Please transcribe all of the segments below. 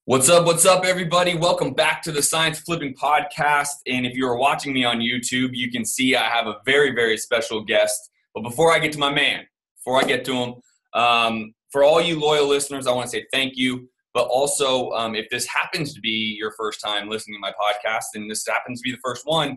What's up, everybody? Welcome back to the Science Flipping Podcast. And if you're watching me on YouTube, you can see I have a very, very special guest. But before I get to my man, for all you loyal listeners, I want to say thank you. But also, if this happens to be your first time listening to my podcast, and this happens to be the first one,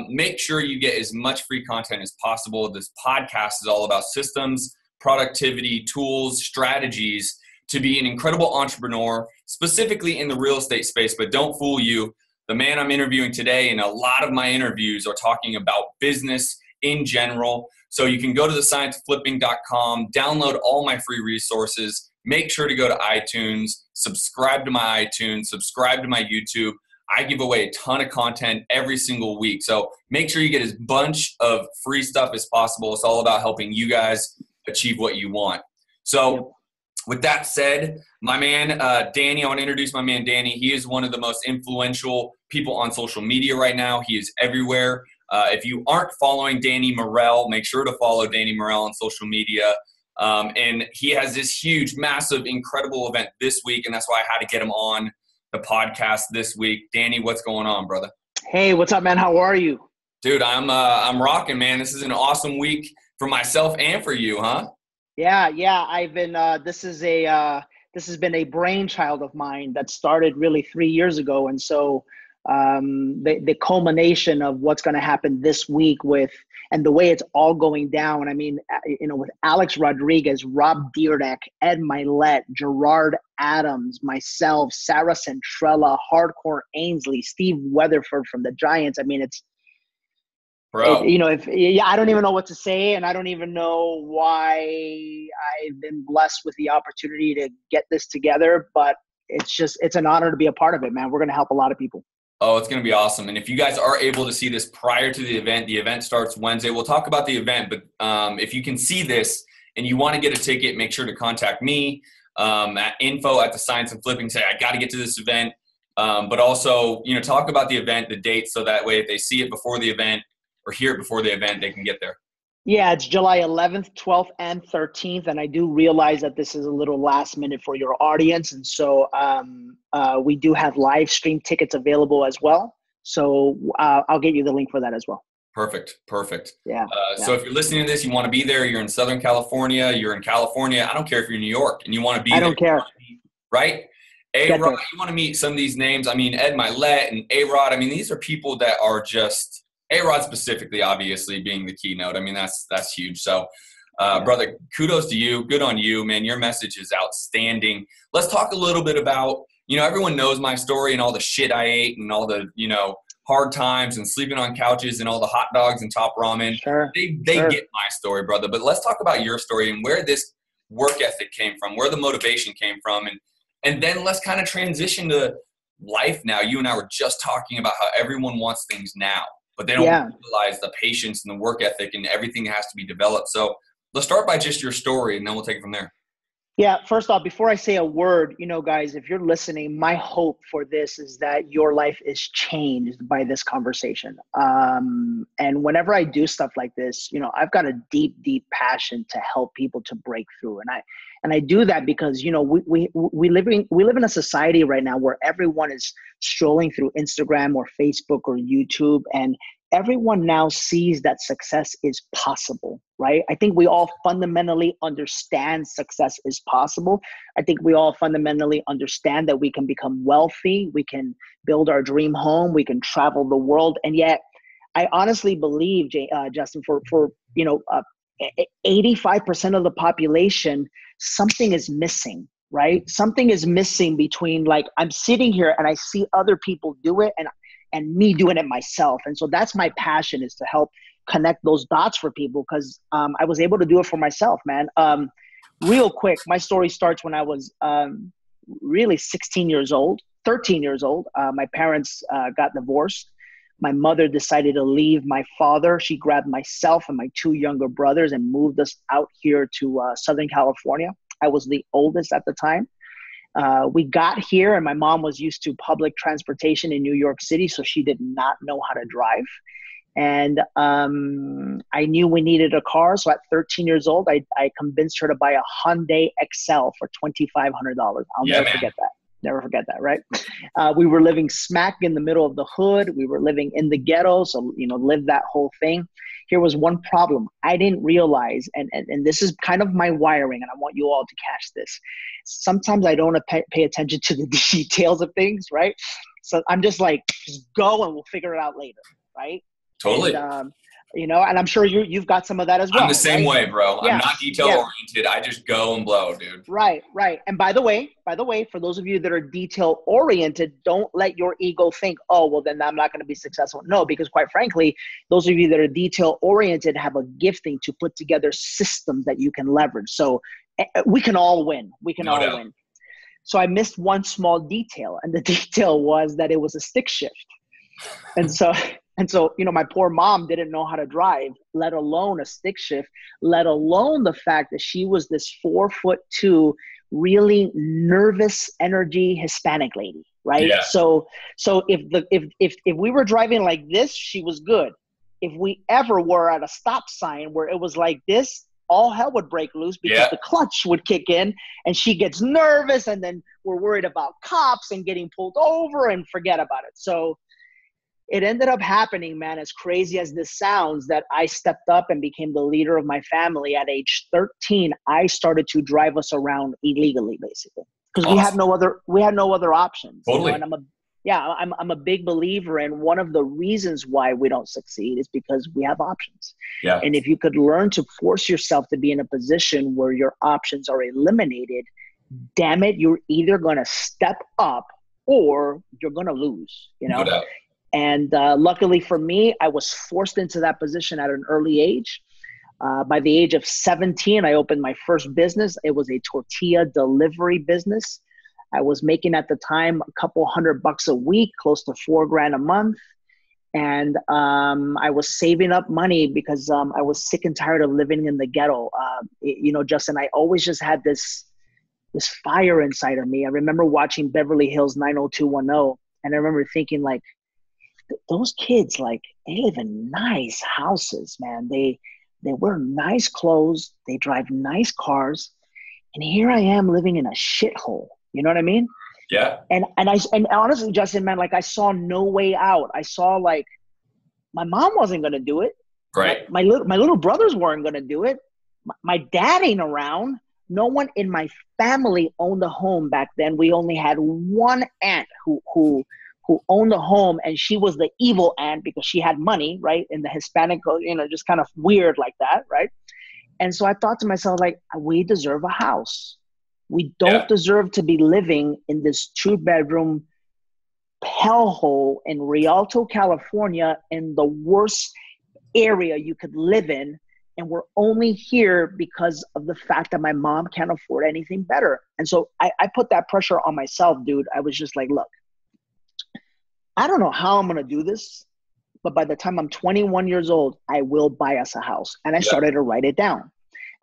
make sure you get as much free content as possible. This podcast is all about systems, productivity, tools, strategies to be an incredible entrepreneur, specifically in the real estate space. But don't fool you. The man I'm interviewing today, and a lot of my interviews are talking about business in general. So you can go to thescienceflipping.com, download all my free resources. Make sure to go to iTunes, subscribe to my iTunes, subscribe to my YouTube. I give away a ton of content every single week. So make sure you get as bunch of free stuff as possible. It's all about helping you guys achieve what you want. So with that said, my man, Danny, I want to introduce my man, Danny. He is one of the most influential people on social media right now. He is everywhere. If you aren't following Danny Morel, make sure to follow Danny Morel on social media. And he has this huge, massive, incredible event this week, and that's why I had to get him on the podcast this week. Danny, what's going on, brother? Hey, what's up, man? How are you? Dude, I'm rocking, man. This is an awesome week for myself and for you, huh? Yeah. I've been. This has been a brainchild of mine that started really 3 years ago, and so the culmination of what's going to happen this week and the way it's all going down. I mean, with Alex Rodriguez, Rob Dyrdek, Ed Milet, Gerard Adams, myself, Sarah Centrella, Hardcore Ainsley, Steve Weatherford from the Giants. I mean, Bro. I don't even know what to say, and I don't even know why I've been blessed with the opportunity to get this together, but it's an honor to be a part of it, man. We're going to help a lot of people. Oh, it's going to be awesome. And if you guys are able to see this prior to the event starts Wednesday. We'll talk about the event, but if you can see this and you want to get a ticket, make sure to contact me at info@thescienceofflipping. Say, I got to get to this event. But also, talk about the event, the date, so that way if they see it before the event, or hear it before the event, they can get there. Yeah, it's July 11th, 12th, and 13th. And I do realize that this is a little last minute for your audience. And so we do have live stream tickets available as well. So I'll get you the link for that as well. Perfect. Yeah. So if you're listening to this, you want to be there, you're in Southern California, you're in California, I don't care if you're in New York and you want to be there. I don't care. Right? A-Rod, you want to meet some of these names. I mean, Ed Milet and A-Rod. I mean, these are people that are just – A-Rod specifically, obviously, being the keynote. I mean, that's huge. So, brother, kudos to you. Good on you, man. Your message is outstanding. Let's talk a little bit about, everyone knows my story and all the shit I ate and all the, hard times and sleeping on couches and all the hot dogs and top ramen. Sure. They get my story, brother. But let's talk about your story and where this work ethic came from, where the motivation came from. And then let's kind of transition to life now. You and I were just talking about how everyone wants things now. But they don't realize the patience and the work ethic and everything that has to be developed. So let's start by just your story, and then we'll take it from there. Yeah, first off, before I say a word, guys, if you're listening, my hope for this is that your life is changed by this conversation. And whenever I do stuff like this, I've got a deep, deep passion to help people to break through. And I do that because, we live in a society right now where everyone is strolling through Instagram or Facebook or YouTube, and everyone now sees that success is possible, right? I think we all fundamentally understand success is possible. I think we all fundamentally understand that we can become wealthy, we can build our dream home, we can travel the world. And yet I honestly believe, Justin, for 85% of the population, something is missing, right? Something is missing between, like, I'm sitting here and I see other people do it and me doing it myself. And so that's my passion, is to help connect those dots for people, because I was able to do it for myself, man. Real quick, my story starts when I was really 13 years old. My parents got divorced. My mother decided to leave my father. She grabbed myself and my two younger brothers and moved us out here to Southern California. I was the oldest at the time. We got here and my mom was used to public transportation in New York City, so she did not know how to drive. And I knew we needed a car. So at 13 years old, I convinced her to buy a Hyundai Excel for $2,500. I'll never forget that. Never forget that, right? We were living smack in the middle of the hood. We were living in the ghetto. So, lived that whole thing. Here was one problem. I didn't realize, and this is kind of my wiring, and I want you all to catch this. Sometimes I don't pay attention to the details of things, right? So I'm just like, just go and we'll figure it out later, right? Totally. And I'm sure you've got some of that as well. I'm the same way, bro. Yeah, I'm not detail oriented. I just go and blow, dude. Right. And by the way, for those of you that are detail oriented, don't let your ego think, oh, well, then I'm not going to be successful. No, because quite frankly, those of you that are detail oriented have a gifting to put together systems that you can leverage. So we can all win. Win. So I missed one small detail, and the detail was that it was a stick shift. And so, my poor mom didn't know how to drive, let alone a stick shift, let alone the fact that she was this 4'2", really nervous energy Hispanic lady, right? Yeah. So if we were driving like this, she was good. If we ever were at a stop sign where it was like this, all hell would break loose because the clutch would kick in and she gets nervous, and then we're worried about cops and getting pulled over and forget about it. So it ended up happening, man, as crazy as this sounds, that I stepped up and became the leader of my family. At age 13, I started to drive us around illegally, basically, because awesome. we had no other options. Totally. And I'm a big believer in one of the reasons why we don't succeed is because we have options. Yeah. And if you could learn to force yourself to be in a position where your options are eliminated, damn it, you're either going to step up or you're going to lose, No doubt. And luckily for me, I was forced into that position at an early age. By the age of 17, I opened my first business. It was a tortilla delivery business. I was making at the time a couple $100 a week, close to $4,000 a month. And I was saving up money because I was sick and tired of living in the ghetto. Justin, I always just had this fire inside of me. I remember watching Beverly Hills 90210, and I remember thinking, like, those kids, like, they live in nice houses, man. They wear nice clothes. They drive nice cars. And here I am living in a shithole. You know what I mean? Yeah. And honestly, Justin, man, like, I saw no way out. I saw, like, my mom wasn't going to do it. Right. My little brothers weren't going to do it. My dad ain't around. No one in my family owned a home back then. We only had one aunt who owned a home, and she was the evil aunt because she had money, right? In the Hispanic, just kind of weird like that, right? And so I thought to myself, like, we deserve a house. We don't deserve to be living in this 2-bedroom hellhole in Rialto, California, in the worst area you could live in. And we're only here because of the fact that my mom can't afford anything better. And so I put that pressure on myself, dude. I was just like, look, I don't know how I'm going to do this, but by the time I'm 21 years old, I will buy us a house. And I started to write it down.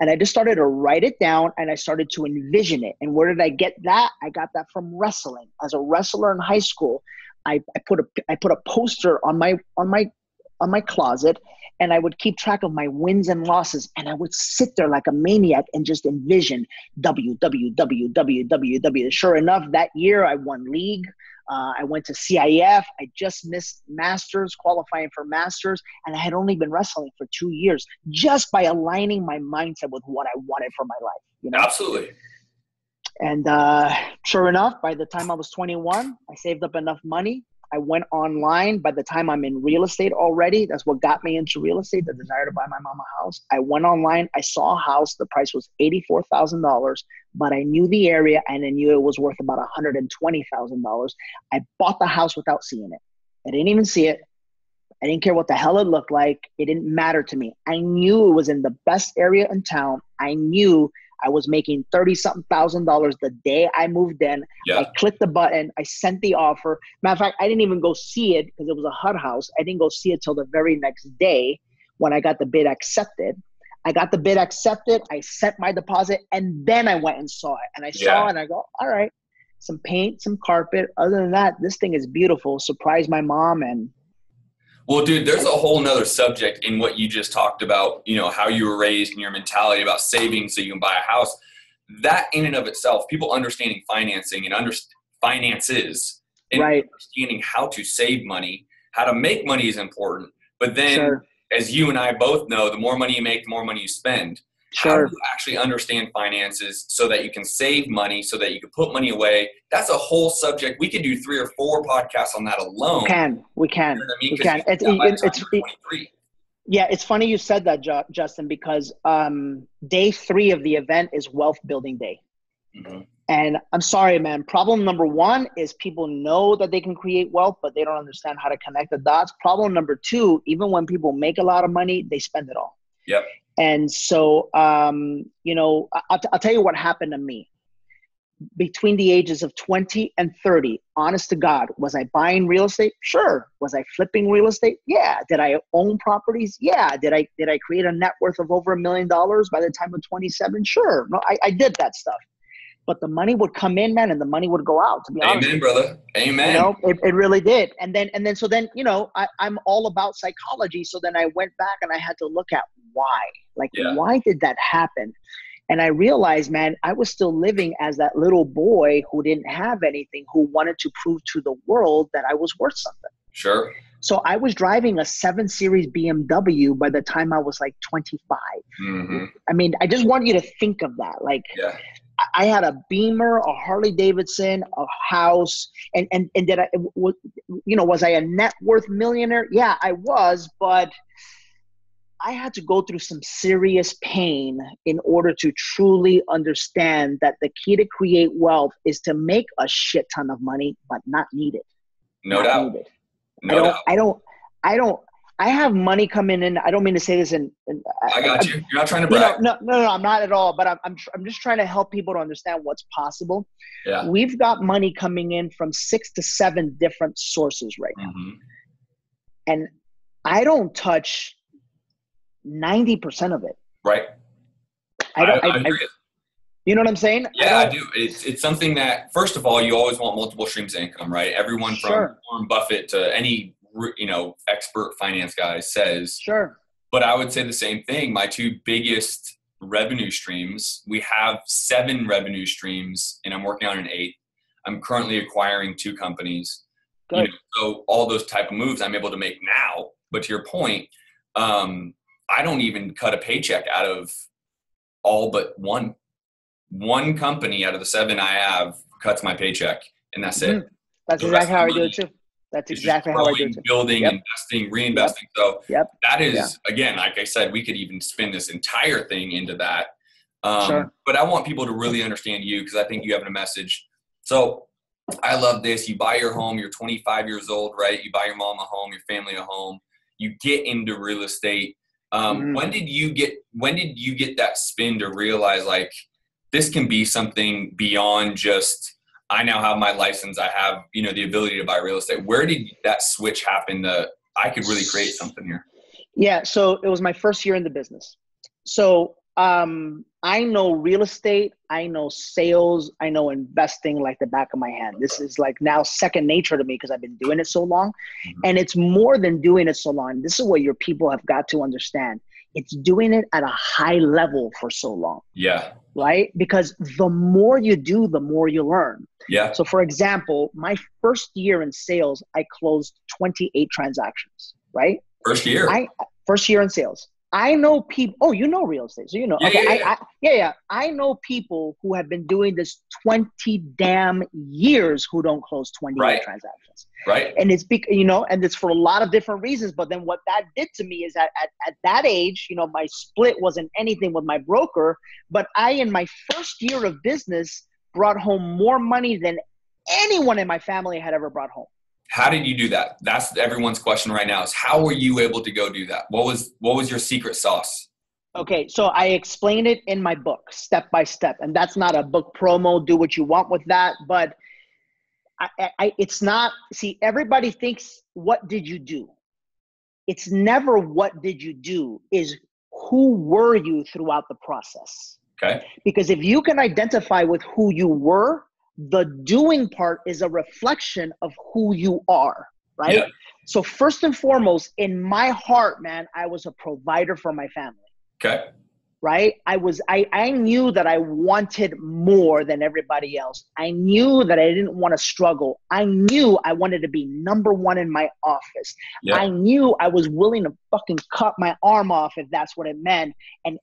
And I just started to write it down, and I started to envision it. And where did I get that? I got that from wrestling. As a wrestler in high school, I put a poster on my closet, and I would keep track of my wins and losses. And I would sit there like a maniac and just envision W. Sure enough, that year I won league. I went to CIF. I just missed Masters, qualifying for Masters, and I had only been wrestling for 2 years just by aligning my mindset with what I wanted for my life. Absolutely. And sure enough, by the time I was 21, I saved up enough money. I went online. By the time I'm in real estate already, that's what got me into real estate, the desire to buy my mama a house. I went online. I saw a house. The price was $84,000, but I knew the area, and I knew it was worth about $120,000. I bought the house without seeing it. I didn't even see it. I didn't care what the hell it looked like. It didn't matter to me. I knew it was in the best area in town. I knew I was making $30-something thousand the day I moved in. Yeah. I clicked the button. I sent the offer. Matter of fact, I didn't even go see it because it was a HUD house. I didn't go see it till the very next day when I got the bid accepted. I got the bid accepted. I sent my deposit, and then I went and saw it. And I saw it, and I go, all right, some paint, some carpet. Other than that, this thing is beautiful. Surprised my mom. And well, dude, there's a whole nother subject in what you just talked about, how you were raised and your mentality about saving so you can buy a house. That in and of itself, people understanding financing and finances and Right. understanding how to save money, how to make money is important. But then, Sure. as you and I both know, the more money you make, the more money you spend. How Sure. do you actually understand finances so that you can save money, so that you can put money away? That's a whole subject. We could do 3 or 4 podcasts on that alone. We can. You know what I mean? We 'Cause can. you do that by the time you're 23. Yeah, it's funny you said that, Justin, because day 3 of the event is wealth building day. Mm-hmm. And I'm sorry, man. Problem number 1 is people know that they can create wealth, but they don't understand how to connect the dots. Problem number 2, even when people make a lot of money, they spend it all. Yep. And so, you know, I'll tell you what happened to me. Between the ages of 20 and 30, honest to God, was I buying real estate? Sure. Was I flipping real estate? Yeah. Did I own properties? Yeah. Did I create a net worth of over $1 million by the time of 27? Sure. No, I did that stuff. But the money would come in, man, and the money would go out, to be honest. Amen, brother. Amen. You know, it really did. And then, you know, I'm all about psychology. So then I went back and I had to look at why. Like, why did that happen? And I realized, man, I was still living as that little boy who didn't have anything, who wanted to prove to the world that I was worth something. Sure. So I was driving a 7 Series BMW by the time I was like 25. Mm-hmm. I mean, I just want you to think of that. Like, I had a Beamer, a Harley Davidson, a house, and did I, you know, was I a net worth millionaire? Yeah, I was, but I had to go through some serious pain in order to truly understand that the key to create wealth is to make a shit ton of money, but not need it. No doubt. I have money coming in. I don't mean to say this, and I got you. You're not trying to brag. No, I'm not at all. But I'm just trying to help people to understand what's possible. Yeah. We've got money coming in from 6 to 7 different sources right now, and I don't touch 90% of it. Right. I agree. You know what I'm saying? Yeah, I do. It's something that, first of all, you always want multiple streams of income, right? Everyone from Warren Buffett to any, you know, expert finance guy says. Sure. But I would say the same thing. My 2 biggest revenue streams, we have 7 revenue streams, and I'm working on an 8th. I'm currently acquiring 2 companies. Good. You know, so all those type of moves I'm able to make now. But to your point, I don't even cut a paycheck out of all but one company out of the 7 I have cuts my paycheck, and that's it. That's exactly how I do it too. That's exactly how I do it too. Building, investing, reinvesting. So that is, again, like I said, we could even spin this entire thing into that. But I want people to really understand you, because I think you have a message. So I love this. You buy your home, you're 25 years old, right? You buy your mom a home, your family a home. You get into real estate. When did you get that spin to realize, like, this can be something beyond just, I now have my license, I have, you know, the ability to buy real estate? Where did that switch happen that I could really create something here? Yeah, so it was my first year in the business. So I know real estate, I know sales, I know investing like the back of my hand. This is like now second nature to me because I've been doing it so long. And it's more than doing it so long. This is what your people have got to understand. It's doing it at a high level for so long. Yeah. Right? Because the more you do, the more you learn. Yeah. So for example, my first year in sales, I closed 28 transactions, right? First year in sales. I know people. Oh, you know real estate, so you know. I know people who have been doing this 20 damn years who don't close 28 transactions. Right. And it's you know, and it's for a lot of different reasons. But then what that did to me is that at that age, you know, my split wasn't anything with my broker, but I, in my first year of business, brought home more money than anyone in my family had ever brought home. How did you do that? That's everyone's question right now, is how were you able to go do that? What was your secret sauce? Okay, so I explain it in my book, step by step. And that's not a book promo, do what you want with that. But it's not, see, everybody thinks, what did you do? It's never what did you do, is who were you throughout the process? Okay. Because if you can identify with who you were, the doing part is a reflection of who you are, right? Yeah. So first and foremost, in my heart, man, I was a provider for my family. Okay. right? I knew that I wanted more than everybody else. I knew that I didn't want to struggle. I knew I wanted to be number one in my office. Yep. I knew I was willing to fucking cut my arm off if that's what it meant, and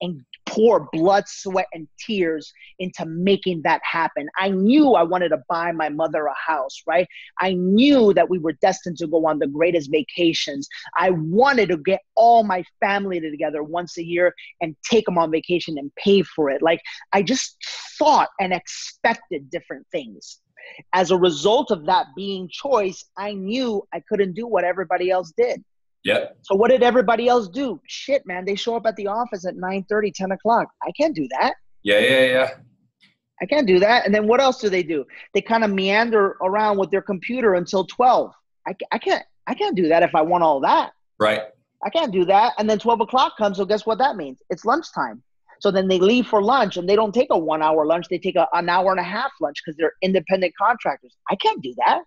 pour blood, sweat, and tears into making that happen. I knew I wanted to buy my mother a house, right? I knew that we were destined to go on the greatest vacations. I wanted to get all my family together once a year and take them on vacation and pay for it. Like, I just thought and expected different things. As a result of that being choice, I knew I couldn't do what everybody else did. Yep. So what did everybody else do? Shit, man, they show up at the office at 9:30, 10 o'clock. I can't do that. Yeah. I can't do that. And then what else do? They kind of meander around with their computer until 12. I can't do that if I want all that. Right. I can't do that. And then 12 o'clock comes, so guess what that means? It's lunchtime. So then they leave for lunch, and they don't take a 1 hour lunch. They take an hour and a half lunch because they're independent contractors. I can't do that.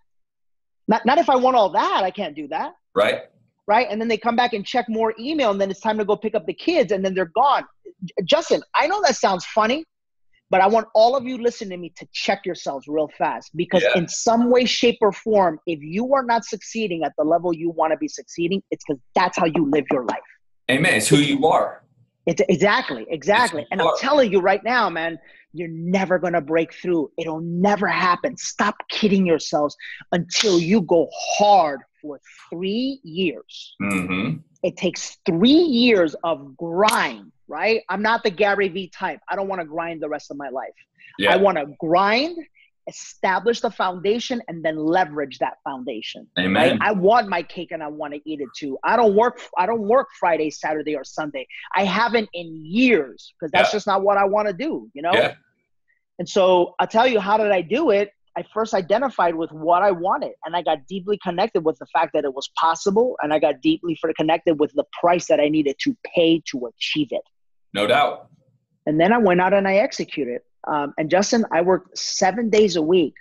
Not if I want all that. I can't do that. Right. Right. And then they come back and check more email, and then it's time to go pick up the kids, and then they're gone. Justin, I know that sounds funny, but I want all of you listening to me to check yourselves real fast, because in some way, shape, or form, if you are not succeeding at the level you want to be succeeding, it's because that's how you live your life. Amen. It's who you are. Exactly. And I'm telling you right now, man, you're never going to break through. It'll never happen. Stop kidding yourselves until you go hard for 3 years. Mm-hmm. It takes 3 years of grind, right? I'm not the Gary Vee type. I don't want to grind the rest of my life. Yeah. I want to grind, establish the foundation, and then leverage that foundation. Amen. Right? I want my cake and I want to eat it too. I don't work Friday, Saturday, or Sunday. I haven't in years, because that's just not what I want to do, you know? Yeah. And so I'll tell you, how did I do it? I first identified with what I wanted, and I got deeply connected with the fact that it was possible, and I got deeply connected with the price that I needed to pay to achieve it. No doubt. And then I went out and I executed. And Justin, I worked 7 days a week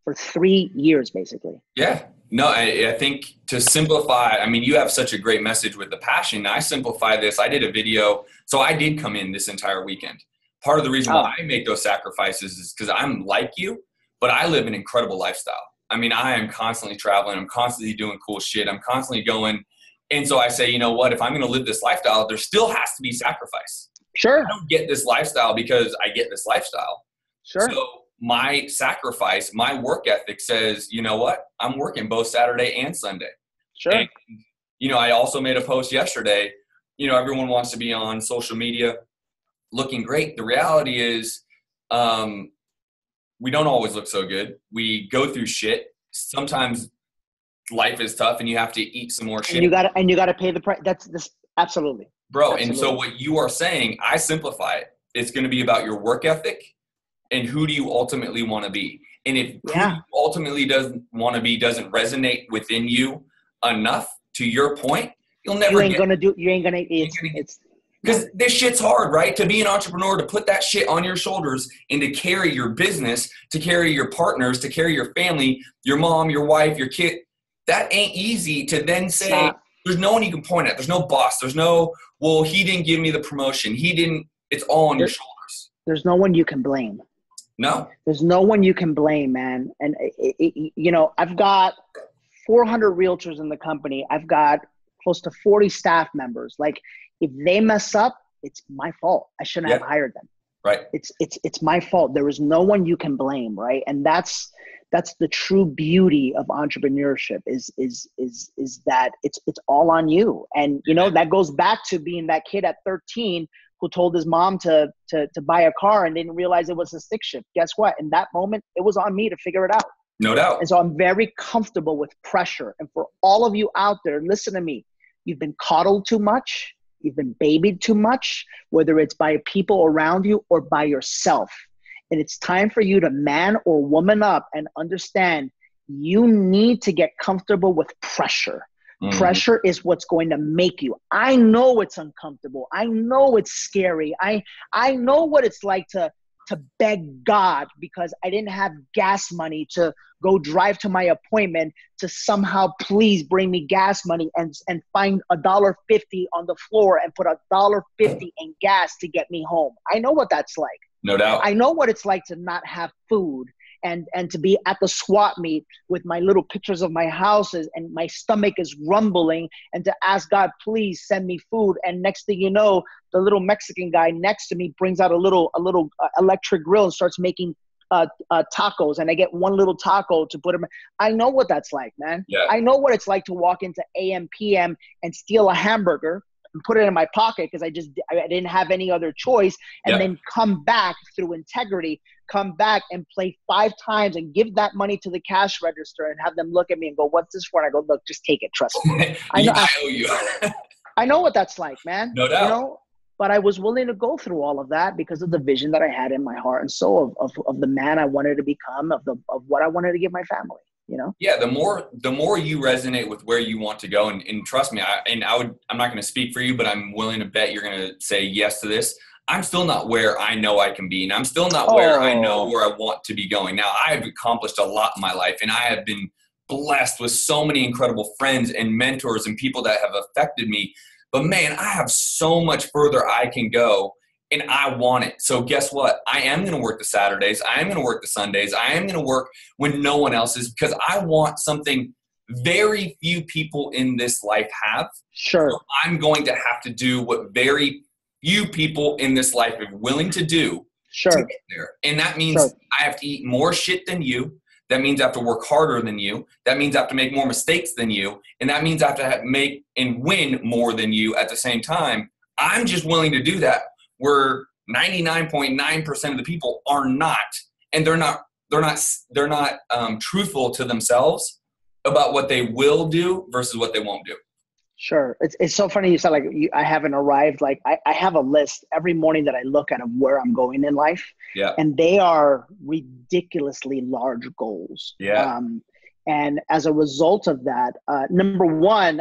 for 3 years, basically. Yeah. No, I think to simplify, I mean, you have such a great message with the passion. I simplify this. I did a video. So I did come in this entire weekend. Part of the reason why I make those sacrifices is because I'm like you, but I live an incredible lifestyle. I mean, I am constantly traveling. I'm constantly doing cool shit. I'm constantly going. And so I say, you know what, if I'm going to live this lifestyle, there still has to be sacrifice. Sure. I don't get this lifestyle because I get this lifestyle. Sure. So my sacrifice, my work ethic says, you know what, I'm working both Saturday and Sunday. Sure. And, you know, I also made a post yesterday. You know, everyone wants to be on social media looking great. The reality is we don't always look so good. We go through shit. Sometimes life is tough and you have to eat some more shit. And you got to pay the price. That's this. Absolutely. Bro. Absolutely. And so what you are saying, I simplify it. It's going to be about your work ethic and who do you ultimately want to be. And if who you ultimately doesn't want to be doesn't resonate within you enough, to your point, you'll never you ain't gonna because this shit's hard, right? To be an entrepreneur, to put that shit on your shoulders and to carry your business, to carry your partners, to carry your family, your mom, your wife, your kid, that ain't easy to then say, there's no one you can point at. There's no boss. There's no, well, he didn't give me the promotion. He didn't, it's all on your shoulders. There's no one you can blame. No. There's no one you can blame, man. And, you know, I've got 400 realtors in the company. I've got close to 40 staff members. Like, if they mess up, it's my fault. I shouldn't have hired them. Right. It's my fault. There is no one you can blame, right? And that's the true beauty of entrepreneurship is that it's all on you. And you know, that goes back to being that kid at 13 who told his mom to buy a car and didn't realize it was a stick shift. Guess what? In that moment, it was on me to figure it out. No doubt. And so I'm very comfortable with pressure. And for all of you out there, listen to me. You've been coddled too much. You've been babied too much, whether it's by people around you or by yourself. And it's time for you to man or woman up and understand you need to get comfortable with pressure. Mm-hmm. Pressure is what's going to make you. I know it's uncomfortable. I know it's scary. I know what it's like to to beg God because I didn't have gas money to go drive to my appointment to somehow please bring me gas money and find $1.50 on the floor and put $1.50 in gas to get me home. I know what that's like. No doubt. I know what it's like to not have food and to be at the swap meet with my little pictures of my houses and my stomach is rumbling and to ask God, please send me food. And next thing you know, the little Mexican guy next to me brings out a little electric grill and starts making tacos. And I get one little taco to put them. I know what that's like, man. Yeah. I know what it's like to walk into AM, PM and steal a hamburger and put it in my pocket because I didn't have any other choice, and then come back through integrity, come back and play 5 times and give that money to the cash register and have them look at me and go, what's this for? And I go, look, just take it, trust me. I owe you. I know what that's like, man. No doubt. You know, but I was willing to go through all of that because of the vision that I had in my heart and soul of the man I wanted to become, of what I wanted to give my family. You know? Yeah, the more you resonate with where you want to go, and trust me, I'm not going to speak for you, but I'm willing to bet you're going to say yes to this. I'm still not where I know I can be, and I'm still not where I know where I want to be going. Now, I've accomplished a lot in my life, and I have been blessed with so many incredible friends and mentors and people that have affected me. But man, I have so much further I can go. And I want it. So guess what? I am going to work the Saturdays. I am going to work the Sundays. I am going to work when no one else is because I want something very few people in this life have. Sure. So I'm going to have to do what very few people in this life are willing to do to get there. And that means I have to eat more shit than you. That means I have to work harder than you. That means I have to make more mistakes than you. And that means I have to make and win more than you at the same time. I'm just willing to do that. Where 99.9% of the people are not, and they're not truthful to themselves about what they will do versus what they won't do. Sure. It's so funny you said like I haven't arrived. Like I have a list every morning that I look at of where I'm going in life. Yeah. And they are ridiculously large goals. Yeah. And as a result of that, number one,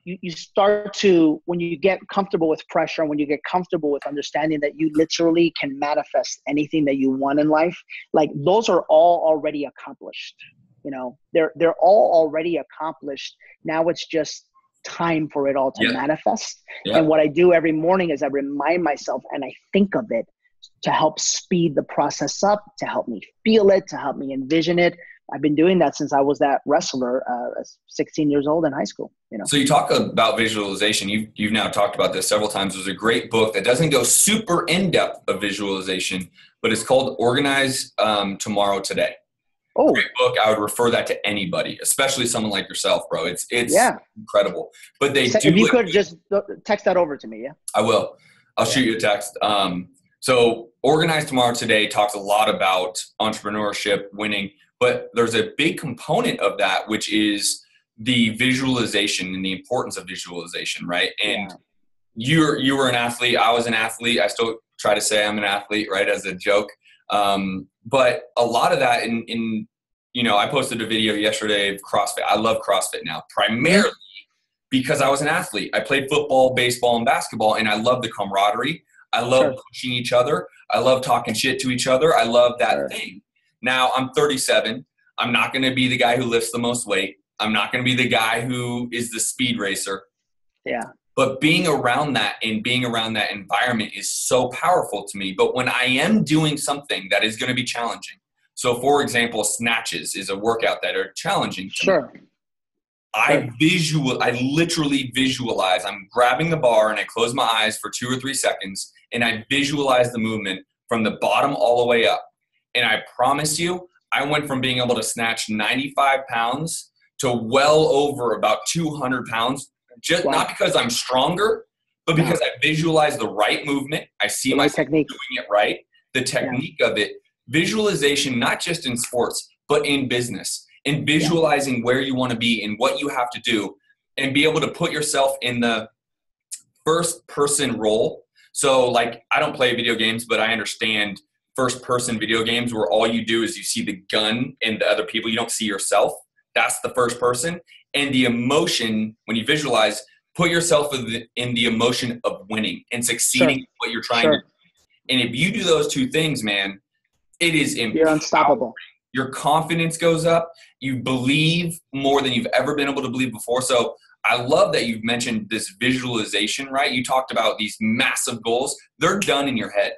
you start to, when you get comfortable with pressure, and when you get comfortable with understanding that you literally can manifest anything that you want in life, like those are all already accomplished. You know, they're all already accomplished. Now it's just time for it all to manifest. And what I do every morning is I remind myself and I think of it to help speed the process up, to help me feel it, to help me envision it. I've been doing that since I was that wrestler, 16 years old in high school. You know. So you talk about visualization. You've now talked about this several times. There's a great book that doesn't go super in depth of visualization, but it's called Organize Tomorrow Today. Oh, great book. I would refer that to anybody, especially someone like yourself, bro. It's incredible. But if you could just text that over to me, I will. I'll shoot you a text. So Organize Tomorrow Today talks a lot about entrepreneurship, winning. But there's a big component of that, which is the visualization and the importance of visualization, right? And you were an athlete. I was an athlete. I still try to say I'm an athlete, right, as a joke. But a lot of that I posted a video yesterday of CrossFit. I love CrossFit now, primarily because I was an athlete. I played football, baseball, and basketball, and I love the camaraderie. I love pushing each other. I love talking shit to each other. I love that thing. Now, I'm 37. I'm not going to be the guy who lifts the most weight. I'm not going to be the guy who is the speed racer. Yeah. But being around that and being around that environment is so powerful to me. But when I am doing something that is going to be challenging, so for example, snatches is a workout that are challenging to me. I literally visualize. I'm grabbing the bar and I close my eyes for 2 or 3 seconds and I visualize the movement from the bottom all the way up. And I promise you, I went from being able to snatch 95 pounds to well over about 200 pounds, just not because I'm stronger, but because I visualize the right movement. I see myself doing it right, the technique of it. Visualization, not just in sports, but in business, and visualizing where you want to be and what you have to do and be able to put yourself in the first person role. So like, I don't play video games, but I understand first person video games where all you do is you see the gun and the other people. You don't see yourself. That's the first person. And the emotion, when you visualize, put yourself in the emotion of winning and succeeding in what you're trying to do. And if you do those two things, man, it is You're unstoppable. Your confidence goes up. You believe more than you've ever been able to believe before. So I love that you've mentioned this visualization, right? You talked about these massive goals. They're done in your head.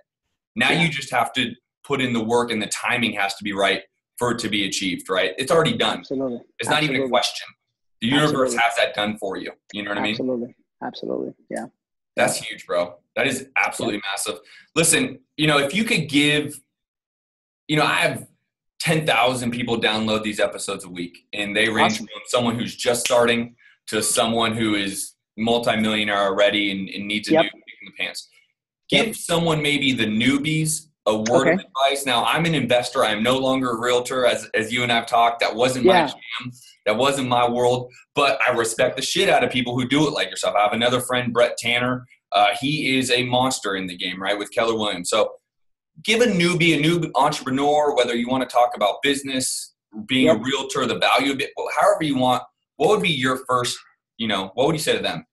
Now you just have to put in the work, and the timing has to be right for it to be achieved, right? It's already done. Absolutely. It's not even a question. The universe has that done for you. You know what I mean? Absolutely. Yeah. That's huge, bro. That is absolutely massive. Listen, if you could give, I have 10,000 people download these episodes a week, and they range from someone who's just starting to someone who is multimillionaire already and needs a new kick in the pants. Give someone, maybe the newbies, a word of advice. Now, I'm an investor. I'm no longer a realtor, as you and I've talked. That wasn't my jam. That wasn't my world. But I respect the shit out of people who do it like yourself. I have another friend, Brett Tanner. He is a monster in the game, right, with Keller Williams. So give a newbie, a new entrepreneur, whether you want to talk about business, being a realtor, the value of it, however you want, what would be your first, what would you say to them?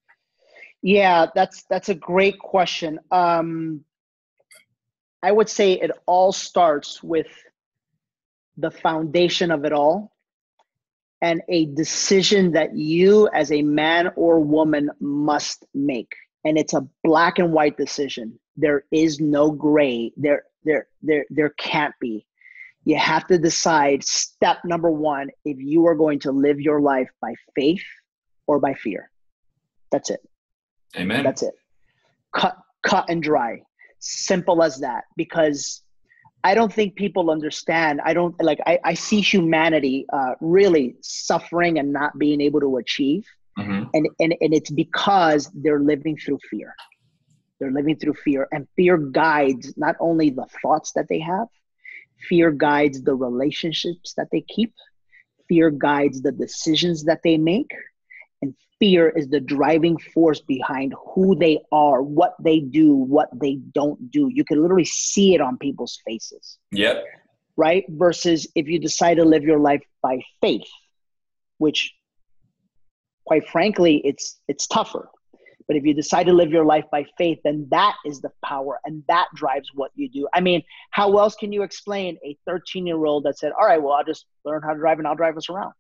Yeah, that's a great question. I would say it all starts with the foundation of it all and a decision that you as a man or woman must make. And it's a black and white decision. There is no gray. There can't be. You have to decide, step number one, if you are going to live your life by faith or by fear. That's it. Amen. That's it. Cut and dry. Simple as that. Because I don't think people understand. I see humanity really suffering and not being able to achieve. Mm-hmm. And it's because they're living through fear. They're living through fear, and fear guides not only the thoughts that they have, fear guides the relationships that they keep, fear guides the decisions that they make, and fear is the driving force behind who they are, what they do, what they don't do. You can literally see it on people's faces. Yep. Right? Versus if you decide to live your life by faith, which quite frankly, it's tougher. But if you decide to live your life by faith, then that is the power, and that drives what you do. I mean, how else can you explain a 13-year-old that said, all right, well, I'll just learn how to drive and I'll drive us around?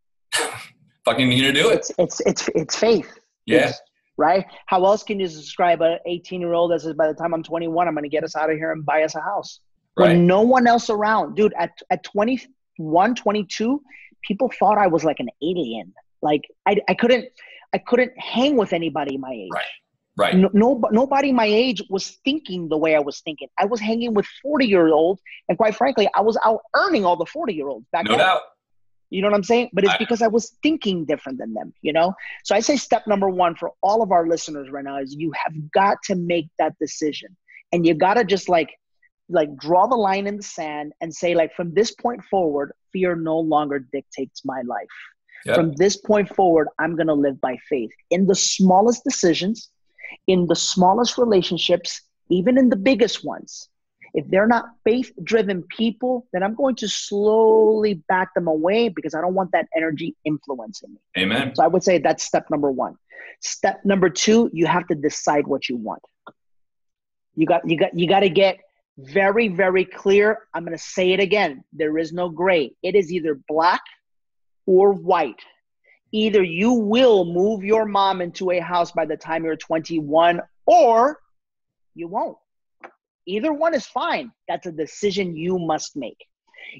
Fucking you to do it. It's faith. Yeah. Right? How else can you describe an 18-year-old that says, by the time I'm 21, I'm going to get us out of here and buy us a house? Right. When no one else around. Dude, at 21, 22, people thought I was like an alien. Like I couldn't hang with anybody my age. Right. Nobody my age was thinking the way I was thinking. I was hanging with 40-year-olds, and quite frankly, I was out earning all the 40-year-olds back then. No doubt. You know what I'm saying? But it's because I was thinking different than them, So I say step number one for all of our listeners right now is you have got to make that decision. And you got to just like draw the line in the sand and say, like, from this point forward, fear no longer dictates my life. Yep. From this point forward, I'm going to live by faith in the smallest decisions, in the smallest relationships, even in the biggest ones. If they're not faith-driven people, then I'm going to slowly back them away because I don't want that energy influencing me. Amen. So I would say that's step number one. Step number two, you have to decide what you want. You got to get very, very clear. I'm going to say it again. There is no gray. It is either black or white. Either you will move your mom into a house by the time you're 21 or you won't. Either one is fine. That's a decision you must make.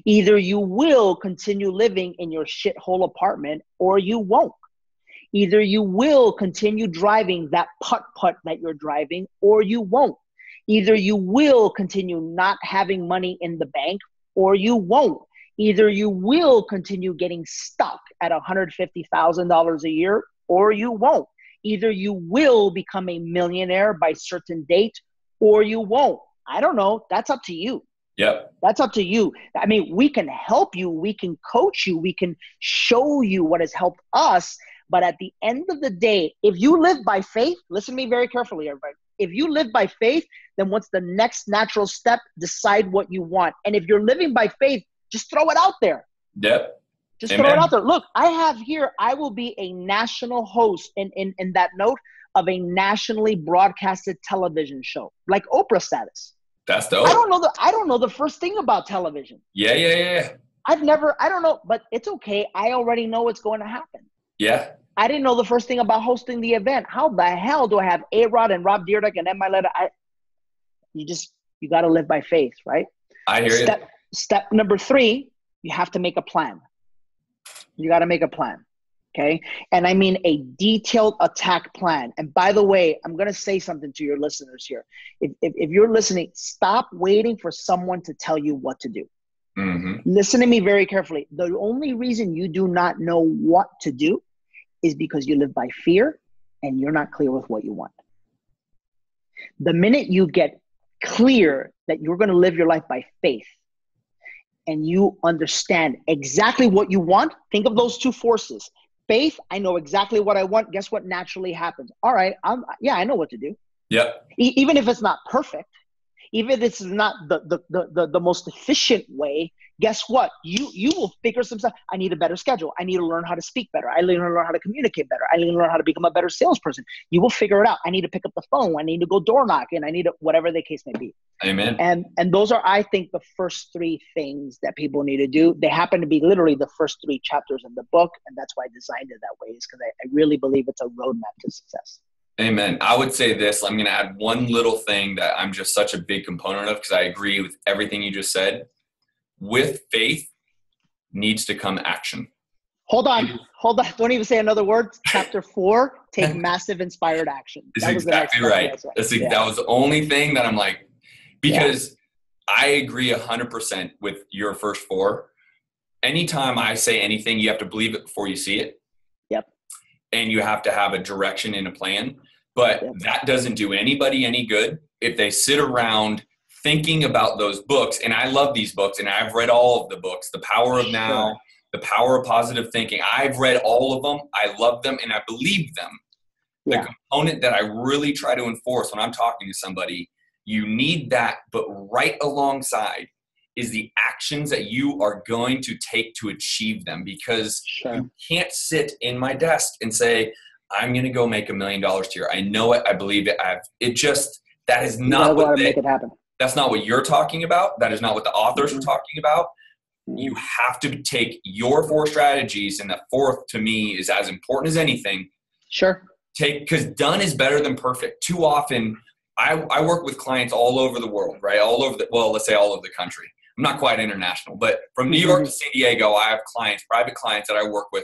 Either you will continue living in your shithole apartment or you won't. Either you will continue driving that putt-putt that you're driving or you won't. Either you will continue not having money in the bank or you won't. Either you will continue getting stuck at $150,000 a year or you won't. Either you will become a millionaire by certain date or you won't. I don't know. That's up to you. Yep. That's up to you. I mean, we can help you. We can coach you. We can show you what has helped us. But at the end of the day, if you live by faith, listen to me very carefully, everybody. If you live by faith, then what's the next natural step? Decide what you want. And if you're living by faith, just throw it out there. Yep. Just Amen. Throw it out there. Look, I have here, I will be a national host in that note of a nationally broadcasted television show, like Oprah status. That's dope. I don't know the first thing about television. Yeah. I don't know, but it's okay. I already know what's going to happen. Yeah. I didn't know the first thing about hosting the event. How the hell do I have A-Rod and Rob Dyrdek and Ed Mylett? You got to live by faith, right? I hear you. Step number 3, you have to make a plan. You got to make a plan. Okay. And I mean a detailed attack plan. And by the way, I'm going to say something to your listeners here. If you're listening, stop waiting for someone to tell you what to do. Mm-hmm. Listen to me very carefully. The only reason you do not know what to do is because you live by fear and you're not clear with what you want. The minute you get clear that you're going to live your life by faith and you understand exactly what you want, think of those 2 forces. Faith, I know exactly what I want. Guess what naturally happens? All right, I know what to do. Yep. Even if it's not perfect, even if it's not the most efficient way, guess what? You will figure some stuff. I need a better schedule. I need to learn how to speak better. I need to learn how to communicate better. I need to learn how to become a better salesperson. You will figure it out. I need to pick up the phone. I need to go door knocking. I need to, whatever the case may be. Amen. And those are, I think, the first 3 things that people need to do. They happen to be literally the first 3 chapters in the book. And that's why I designed it that way, is because I really believe it's a roadmap to success. Amen. I would say this. I'm going to add one little thing that I'm just such a big component of, because I agree with everything you just said. With faith needs to come action. Hold on. Don't even say another word. Chapter 4, take massive inspired action. That's exactly right. That was the only thing that I'm like, because I agree 100% with your first 4. Anytime I say anything, you have to believe it before you see it. Yep. And you have to have a direction and a plan. But that doesn't do anybody any good if they sit around thinking about those books. And I love these books, and I've read all of the books, The Power of Now, The Power of Positive Thinking. I've read all of them. I love them and I believe them. The component that I really try to enforce when I'm talking to somebody, you need that, but right alongside is the actions that you are going to take to achieve them. Because you can't sit in my desk and say, I'm going to go make $1 million here. I know it. I believe it. That is not what make it happen. That's not what you're talking about. That is not what the authors are talking about. You have to take your 4 strategies, and the 4th to me is as important as anything. Sure. Because done is better than perfect. Too often, I work with clients all over the world, right? Let's say all over the country. I'm not quite international, but from New York to San Diego, I have private clients that I work with.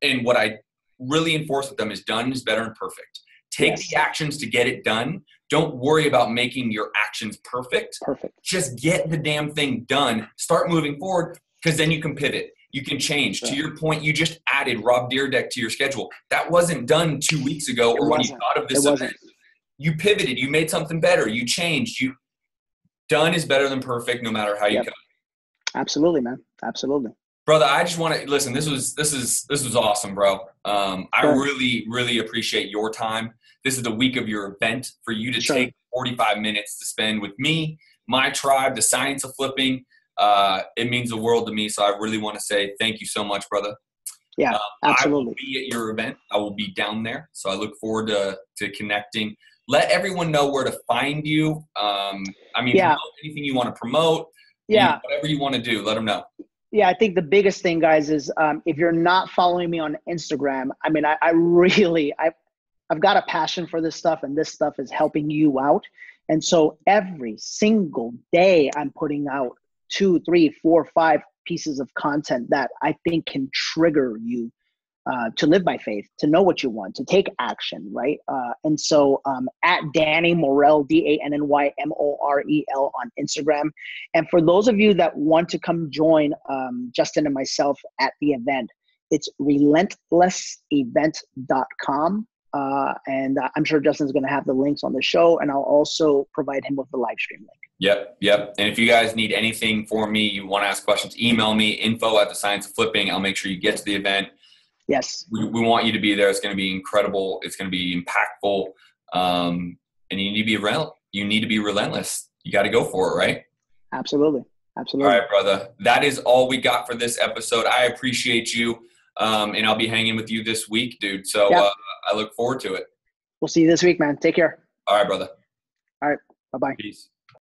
And what I really enforce with them is done is better than perfect. Take the actions to get it done. Don't worry about making your actions perfect. Just get the damn thing done. Start moving forward, because then you can pivot. You can change. To your point, you just added Rob Dyrdek to your schedule. That wasn't done 2 weeks ago or when you thought of this event. You pivoted. You made something better. You changed. Done is better than perfect, no matter how you go. Absolutely, man. Absolutely. Brother, I just want to listen. This was awesome, bro. I really, really appreciate your time. This is the week of your event. For you to take 45 minutes to spend with me, my tribe, the science of flipping, it means the world to me. So I really want to say thank you so much, brother. Yeah, absolutely. I will be at your event. I will be down there. So I look forward to connecting. Let everyone know where to find you. Promote anything you want to promote. Whatever you want to do, let them know. Yeah, I think the biggest thing, guys, is if you're not following me on Instagram, I've got a passion for this stuff, and this stuff is helping you out. And so every single day I'm putting out 2, 3, 4, 5 pieces of content that I think can trigger you to live by faith, to know what you want, to take action, right? And so at Danny Morel, DANNYMOREL on Instagram. And for those of you that want to come join Justin and myself at the event, it's relentlessevent.com. And I'm sure Justin's going to have the links on the show, and I'll also provide him with the live stream link. Yep. And if you guys need anything for me, you want to ask questions, email me, info@thescienceofflipping. I'll make sure you get to the event. Yes. We want you to be there. It's going to be incredible. It's going to be impactful. And you need to be relentless. You got to go for it, right? Absolutely. All right, brother. That is all we got for this episode. I appreciate you. And I'll be hanging with you this week, dude. So I look forward to it. We'll see you this week, man. Take care. All right, brother. All right. Bye-bye. Peace.